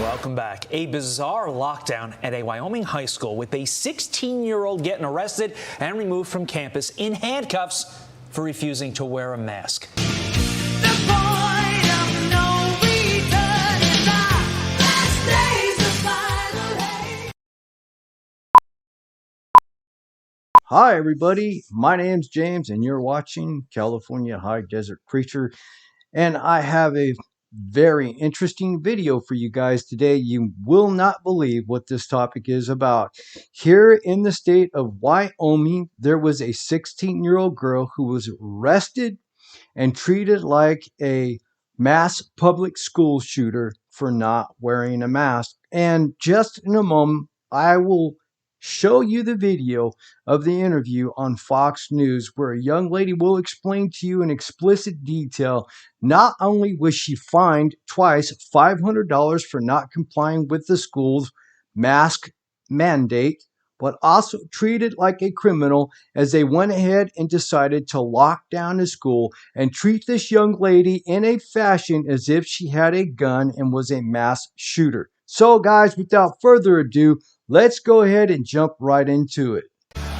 Welcome back. A bizarre lockdown at a Wyoming high school with a 16-year-old getting arrested and removed from campus in handcuffs for refusing to wear a mask. Hi everybody, my name's James and you're watching California High Desert Preacher, and I have a very interesting video for you guys today. You will not believe what this topic is about. Here in the state of Wyoming, there was a 16-year-old girl who was arrested and treated like a mass public school shooter for not wearing a mask. And just in a moment, I will show you the video of the interview on Fox News where a young lady will explain to you in explicit detail not only was she fined twice $500 for not complying with the school's mask mandate, but also treated like a criminal as they went ahead and decided to lock down the school and treat this young lady in a fashion as if she had a gun and was a mass shooter. So guys, without further ado, let's go ahead and jump right into it.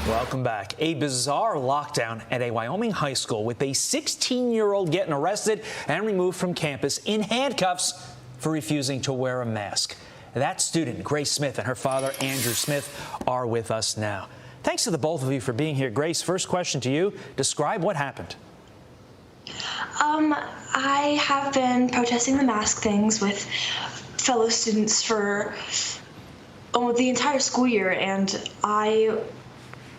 Welcome back. A bizarre lockdown at a Wyoming high school with a 16-year-old getting arrested and removed from campus in handcuffs for refusing to wear a mask. That student, Grace Smith, and her father, Andrew Smith, are with us now. Thanks to the both of you for being here. Grace, first question to you. Describe what happened. I have been protesting the mask things with fellow students for the entire school year, and I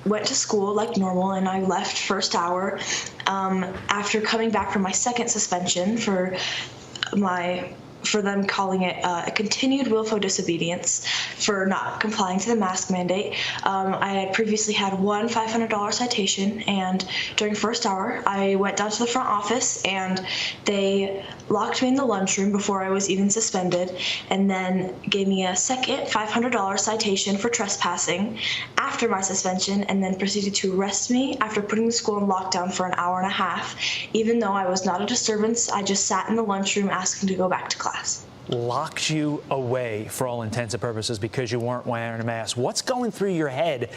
went to school like normal, and I left first hour after coming back from my second suspension for them calling it a continued willful disobedience for not complying to the mask mandate. I had previously had one $500 citation, and during first hour, I went down to the front office and they locked me in the lunchroom before I was even suspended, and then gave me a second $500 citation for trespassing after my suspension, and then proceeded to arrest me after putting the school in lockdown for an hour and a half. Even though I was not a disturbance, I just sat in the lunchroom asking to go back to class. Locked you away for all intents and purposes because you weren't wearing a mask. What's going through your head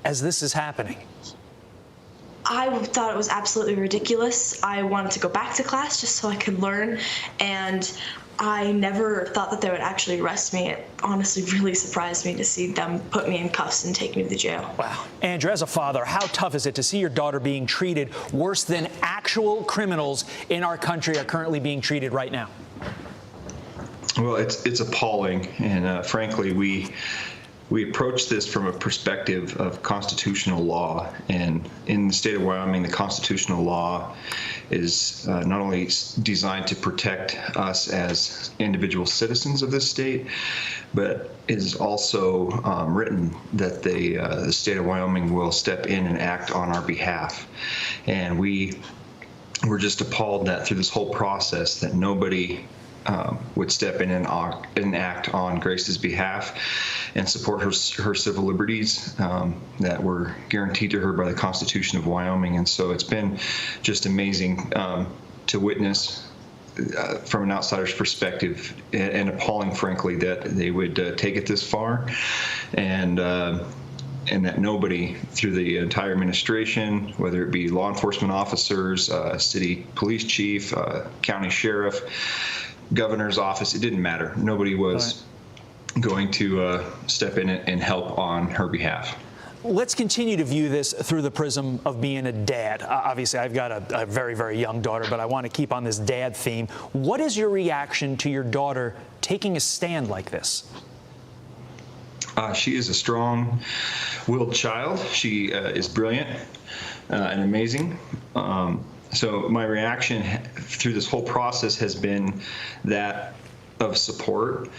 as this is happening? I thought it was absolutely ridiculous. I wanted to go back to class just so I could learn, and I never thought that they would actually arrest me. It honestly really surprised me to see them put me in cuffs and take me to the jail. Wow. Andrew, as a father, how tough is it to see your daughter being treated worse than actual criminals in our country are currently being treated right now? Well, it's appalling, and frankly, we approach this from a perspective of constitutional law. And in the state of Wyoming, the constitutional law is not only designed to protect us as individual citizens of this state, but is also written that the state of Wyoming will step in and act on our behalf. And we're just appalled that through this whole process that nobody would step in and act on Grace's behalf and support her civil liberties that were guaranteed to her by the Constitution of Wyoming. And so it's been just amazing to witness from an outsider's perspective, and appalling, frankly, that they would take it this far, and that nobody through the entire administration, whether it be law enforcement officers, city police chief, county sheriff, governor's office, it didn't matter. Nobody was going to step in and help on her behalf. Let's continue to view this through the prism of being a dad. Obviously, I've got a very, very young daughter, but I want to keep on this dad theme. What is your reaction to your daughter taking a stand like this? She is a strong-willed child. She is brilliant and amazing. So my reaction through this whole process has been that of support,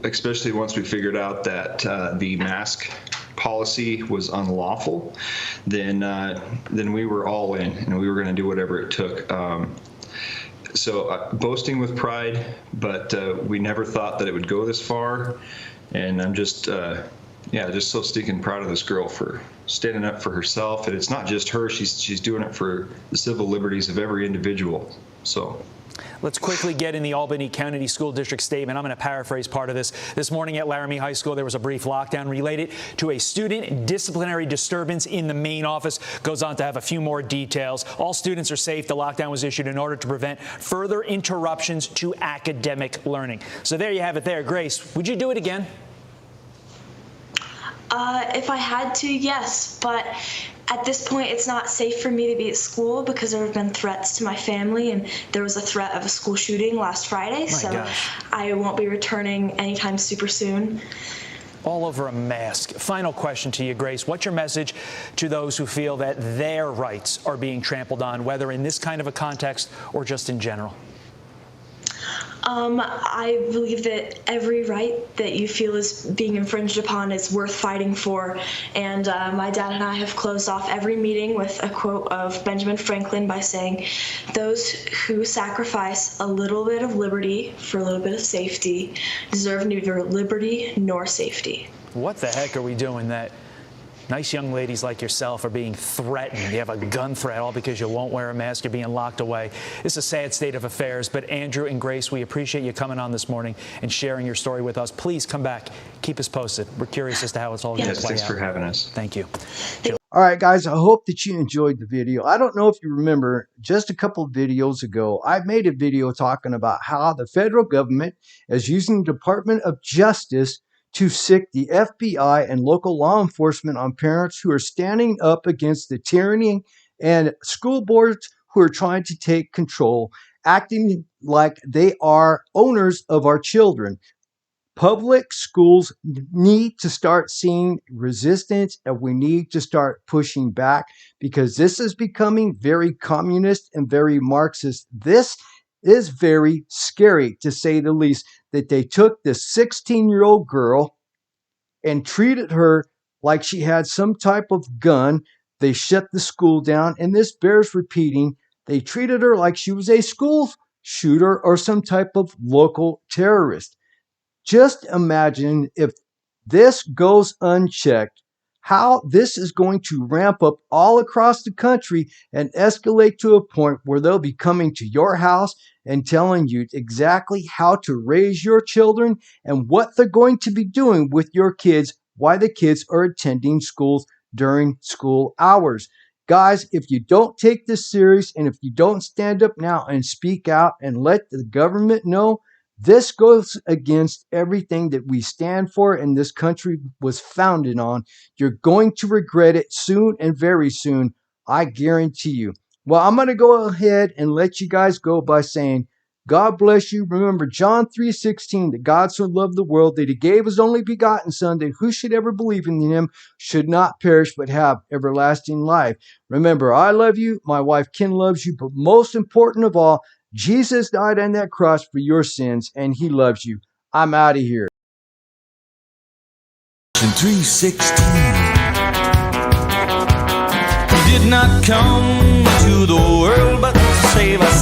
especially once we figured out that the mask policy was unlawful. Then we were all in, and we were going to do whatever it took. So boasting with pride, but we never thought that it would go this far. And I'm just so stinking proud of this girl for standing up for herself. And it's not just her; she's doing it for the civil liberties of every individual. So Let's quickly get in the Albany County School District statement. I'm going to paraphrase part of this. This morning at Laramie High School, there was a brief lockdown related to a student disciplinary disturbance in the main office. Goes on to have a few more details. All students are safe. The lockdown was issued in order to prevent further interruptions to academic learning. So there you have it there. Grace, would you do it again? If I had to, yes, but at this point, it's not safe for me to be at school because there have been threats to my family, and there was a threat of a school shooting last Friday, so gosh. I won't be returning anytime super soon. All over a mask. Final question to you, Grace. What's your message to those who feel that their rights are being trampled on, whether in this kind of a context or just in general? I believe that every right that you feel is being infringed upon is worth fighting for. And my dad and I have closed off every meeting with a quote of Benjamin Franklin by saying, "Those who sacrifice a little bit of liberty for a little bit of safety deserve neither liberty nor safety." What the heck are we doing that nice young ladies like yourself are being threatened? You have a gun threat all because you won't wear a mask. You're being locked away. It's a sad state of affairs. But Andrew and Grace, we appreciate you coming on this morning and sharing your story with us. Please come back. Keep us posted. We're curious as to how it's all going to play out. Thanks for having us. Thank you. All right, guys, I hope that you enjoyed the video. I don't know if you remember, just a couple of videos ago, I made a video talking about how the federal government is using the Department of Justice to sic the FBI and local law enforcement on parents who are standing up against the tyranny and school boards who are trying to take control, acting like they are owners of our children. Public schools need to start seeing resistance, and we need to start pushing back because this is becoming very communist and very Marxist. This is very scary, to say the least, that they took this 16-year-old girl and treated her like she had some type of gun. They shut the school down, and this bears repeating. They treated her like she was a school shooter or some type of local terrorist. Just imagine if this goes unchecked, how this is going to ramp up all across the country and escalate to a point where they'll be coming to your house and telling you exactly how to raise your children and what they're going to be doing with your kids, why the kids are attending schools during school hours. Guys, if you don't take this serious and if you don't stand up now and speak out and let the government know, this goes against everything that we stand for and this country was founded on. You're going to regret it soon and very soon. I guarantee you. Well, I'm going to go ahead and let you guys go by saying, God bless you. Remember John 3:16, that God so loved the world that he gave his only begotten son, that who should ever believe in him should not perish but have everlasting life. Remember, I love you. My wife Ken loves you. But most important of all, Jesus died on that cross for your sins, and he loves you. I'm out of here. 3:16 did not come to the world but to save us.